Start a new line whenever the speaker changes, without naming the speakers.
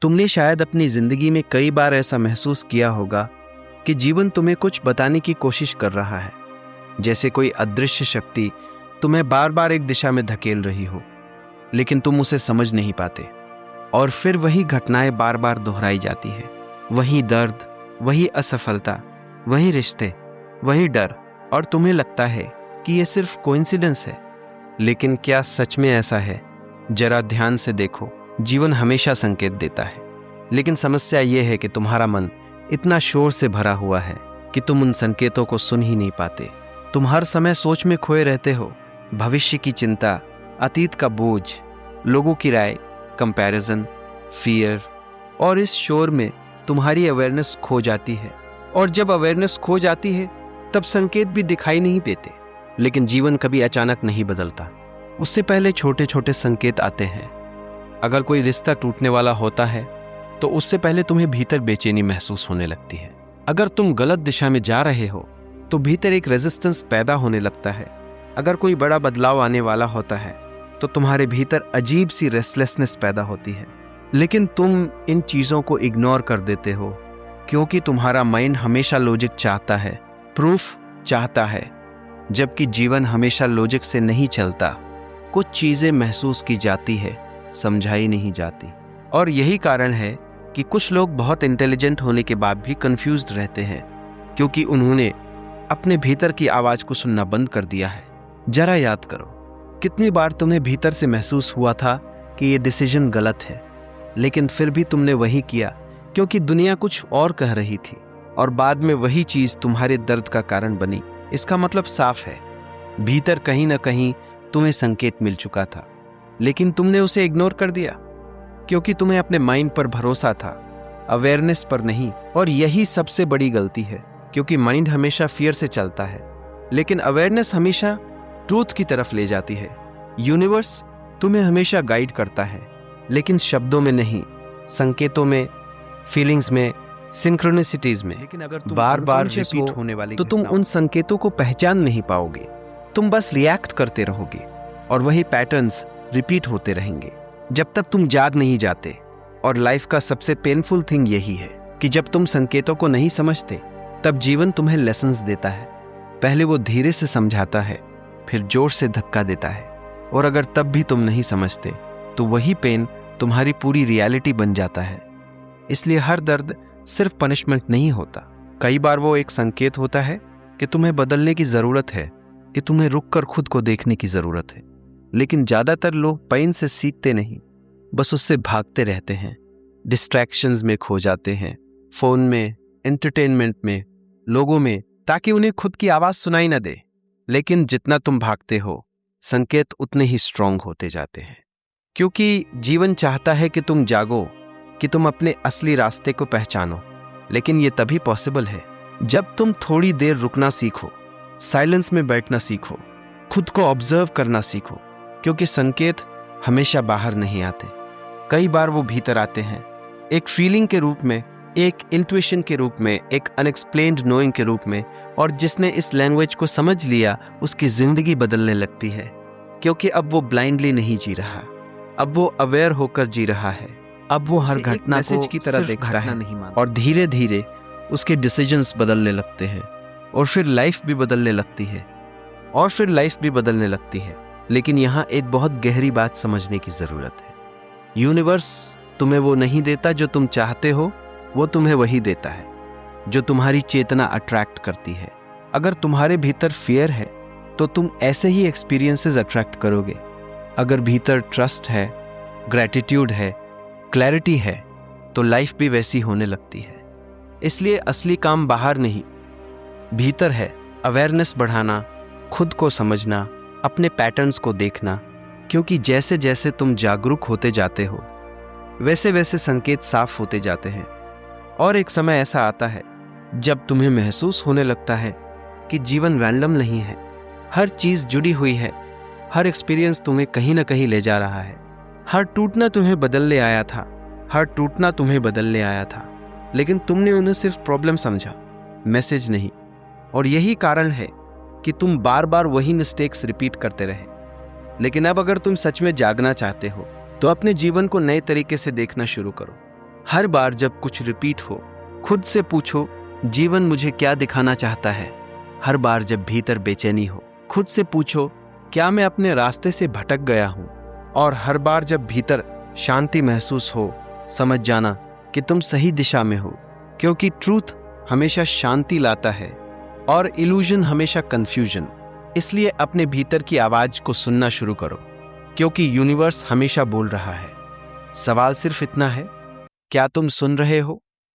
तुमने शायद अपनी जिंदगी में कई बार ऐसा महसूस किया होगा कि जीवन तुम्हें कुछ बताने की कोशिश कर रहा है, जैसे कोई अदृश्य शक्ति तुम्हें बार बार एक दिशा में धकेल रही हो, लेकिन तुम उसे समझ नहीं पाते। और फिर वही घटनाएं बार बार दोहराई जाती है, वही दर्द, वही असफलता, वही रिश्ते, वही डर, और तुम्हें लगता है कि ये सिर्फ कोइंसिडेंस है। लेकिन क्या सच में ऐसा है? जरा ध्यान से देखो, जीवन हमेशा संकेत देता है, लेकिन समस्या ये है कि तुम्हारा मन इतना शोर से भरा हुआ है कि तुम उन संकेतों को सुन ही नहीं पाते। तुम हर समय सोच में खोए रहते हो, भविष्य की चिंता, अतीत का बोझ, लोगों की राय, कंपैरिजन, फियर, और इस शोर में तुम्हारी अवेयरनेस खो जाती है। और जब अवेयरनेस खो जाती है तब संकेत भी दिखाई नहीं देते। लेकिन जीवन कभी अचानक नहीं बदलता, उससे पहले छोटे छोटे संकेत आते हैं। अगर कोई रिश्ता टूटने वाला होता है तो उससे पहले तुम्हें भीतर बेचैनी महसूस होने लगती है। अगर तुम गलत दिशा में जा रहे हो तो भीतर एक रेजिस्टेंस पैदा होने लगता है। अगर कोई बड़ा बदलाव आने वाला होता है तो तुम्हारे भीतर अजीब सी रेस्टलेसनेस पैदा होती है। लेकिन तुम इन चीज़ों को इग्नोर कर देते हो क्योंकि तुम्हारा माइंड हमेशा लॉजिक चाहता है, प्रूफ चाहता है, जबकि जीवन हमेशा लॉजिक से नहीं चलता। कुछ चीज़ें महसूस की जाती है, समझाई नहीं जाती। और यही कारण है कि कुछ लोग बहुत इंटेलिजेंट होने के बाद भी कंफ्यूज्ड रहते हैं, क्योंकि उन्होंने अपने भीतर की आवाज़ को सुनना बंद कर दिया है। जरा याद करो, कितनी बार तुम्हें भीतर से महसूस हुआ था कि ये डिसीजन गलत है, लेकिन फिर भी तुमने वही किया क्योंकि दुनिया कुछ और कह रही थी, और बाद में वही चीज़ तुम्हारे दर्द का कारण बनी। इसका मतलब साफ है, भीतर कहीं ना कहीं तुम्हें संकेत मिल चुका था, लेकिन तुमने उसे इग्नोर कर दिया क्योंकि तुम्हें अपने माइंड पर भरोसा था, अवेयरनेस पर नहीं। और यही सबसे बड़ी गलती है, क्योंकि माइंड हमेशा फियर से चलता है, लेकिन अवेयरनेस हमेशा ट्रूथ की तरफ ले जाती है। यूनिवर्स तुम्हें हमेशा गाइड करता है, लेकिन शब्दों में नहीं, संकेतों में, फीलिंग्स में, सिंक्रोनिसिटीज में। लेकिन अगर तुम बार बार रिपीट होने वाली तो तुम उन संकेतों को पहचान नहीं पाओगे, तुम बस रिएक्ट करते रहोगे और वही पैटर्न्स रिपीट होते रहेंगे जब तक तुम जाग नहीं जाते। और लाइफ का सबसे पेनफुल थिंग यही है कि जब तुम संकेतों को नहीं समझते तब जीवन तुम्हें लेसन्स देता है। पहले वो धीरे से समझाता है, फिर जोर से धक्का देता है, और अगर तब भी तुम नहीं समझते तो वही पेन तुम्हारी पूरी रियलिटी बन जाता है। इसलिए हर दर्द सिर्फ पनिशमेंट नहीं होता, कई बार वो एक संकेत होता है कि तुम्हें बदलने की ज़रूरत है, कि तुम्हें रुककर खुद को देखने की ज़रूरत है। लेकिन ज़्यादातर लोग पेन से सीखते नहीं, बस उससे भागते रहते हैं, डिस्ट्रैक्शंस में खो जाते हैं, फ़ोन में, एंटरटेनमेंट में, लोगों में, ताकि उन्हें खुद की आवाज़ सुनाई न दे। लेकिन जितना तुम भागते हो, संकेत उतने ही स्ट्रांग होते जाते हैं, क्योंकि जीवन चाहता है कि तुम जागो, कि तुम अपने असली रास्ते को पहचानो। लेकिन ये तभी पॉसिबल है जब तुम थोड़ी देर रुकना सीखो, साइलेंस में बैठना सीखो, खुद को ऑब्जर्व करना सीखो, क्योंकि संकेत हमेशा बाहर नहीं आते, कई बार वो भीतर आते हैं, एक फीलिंग के रूप में, एक इंट्यूशन के रूप में, एक अनएक्सप्लेन्ड नोइंग के रूप में। और जिसने इस लैंग्वेज को समझ लिया उसकी जिंदगी बदलने लगती है, क्योंकि अब वो ब्लाइंडली नहीं जी रहा, अब वो अवेयर होकर जी रहा है। अब वो हर घटना मैसेज की तरह देखता है नहीं, और धीरे धीरे उसके डिसीजंस बदलने लगते हैं, और फिर लाइफ भी बदलने लगती है, और फिर लाइफ भी बदलने लगती है। लेकिन यहाँ एक बहुत गहरी बात समझने की ज़रूरत है। यूनिवर्स तुम्हें वो नहीं देता जो तुम चाहते हो, वो तुम्हें वही देता है जो तुम्हारी चेतना अट्रैक्ट करती है। अगर तुम्हारे भीतर फियर है तो तुम ऐसे ही एक्सपीरियंसेस अट्रैक्ट करोगे। अगर भीतर ट्रस्ट है, ग्रैटिट्यूड है, क्लैरिटी है, तो लाइफ भी वैसी होने लगती है। इसलिए असली काम बाहर नहीं, भीतर है। अवेयरनेस बढ़ाना, खुद को समझना, अपने पैटर्न्स को देखना, क्योंकि जैसे जैसे तुम जागरूक होते जाते हो वैसे वैसे संकेत साफ होते जाते हैं। और एक समय ऐसा आता है जब तुम्हें महसूस होने लगता है कि जीवन रैंडम नहीं है, हर चीज़ जुड़ी हुई है, हर एक्सपीरियंस तुम्हें कहीं ना कहीं ले जा रहा है। हर टूटना तुम्हें बदलने आया था, हर टूटना तुम्हें बदलने आया था, लेकिन तुमने उन्हें सिर्फ प्रॉब्लम समझा, मैसेज नहीं। और यही कारण है कि तुम बार बार वही मिस्टेक्स रिपीट करते रहे। लेकिन अब अगर तुम सच में जागना चाहते हो तो अपने जीवन को नए तरीके से देखना शुरू करो। हर बार जब कुछ रिपीट हो, खुद से पूछो, जीवन मुझे क्या दिखाना चाहता है। हर बार जब भीतर बेचैनी हो, खुद से पूछो, क्या मैं अपने रास्ते से भटक गया हूं। और हर बार जब भीतर शांति महसूस हो, समझ जाना कि तुम सही दिशा में हो, क्योंकि ट्रूथ हमेशा शांति लाता है और इल्यूजन हमेशा कंफ्यूजन। इसलिए अपने भीतर की आवाज को सुनना शुरू करो, क्योंकि यूनिवर्स हमेशा बोल रहा है। सवाल सिर्फ इतना है, क्या तुम सुन रहे हो?